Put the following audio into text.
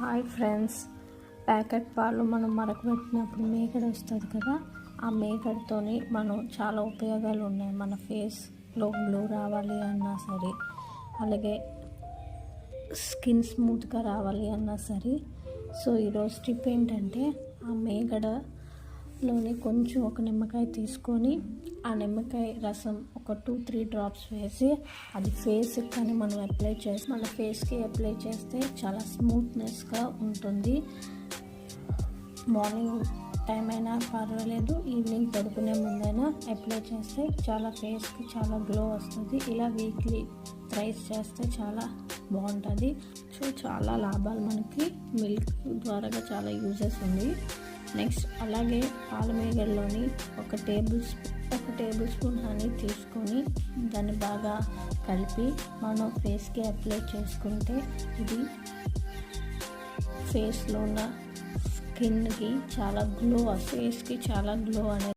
Hi friends, packet పాలు మనం మరకబెట్టినప్పుడు మేగడ వస్తుంది కదా. ఆ మేగడతోని మనం చాలా ఉపయోగాలు ఉన్నాయి. మన ఫేస్లో గ్లో రావాలి అన్నా సరే, అలాగే స్కిన్ స్మూత్గా రావాలి అన్నా సరే. సో ఈరోజు టిప్ ఏంటంటే, ఆ మేగడలోని కొంచెం ఒక నిమ్మకాయ తీసుకొని ఆ నిమ్మకాయ రసం ఒక 2-3 డ్రాప్స్ వేసి అది ఫేస్కి కానీ మనం అప్లై చేసి మన ఫేస్కి అప్లై చేస్తే చాలా స్మూత్నెస్గా ఉంటుంది. మార్నింగ్ టైం అయినా పర్వాలేదు, ఈవినింగ్ పడుకునే ముందైనా అప్లై చేస్తే చాలా ఫేస్కి చాలా గ్లో వస్తుంది. ఇలా వీక్లీ థ్రైస్ చేస్తే చాలా బాగుంటుంది. సో చాలా లాభాలు మనకి మిల్క్ ద్వారా చాలా యూజెస్ ఉంది. నెక్స్ట్ అలాగే పాల మేగడలోని ఒక టేబుల్ స్పూన్ హనీ తీసుకొని దాన్ని బాగా కలిపి మనం ఫేస్కి అప్లై చేసుకుంటే ఇది ఫేస్లో ఉన్న స్కిన్కి చాలా గ్లో, ఫేస్కి చాలా గ్లో అనేది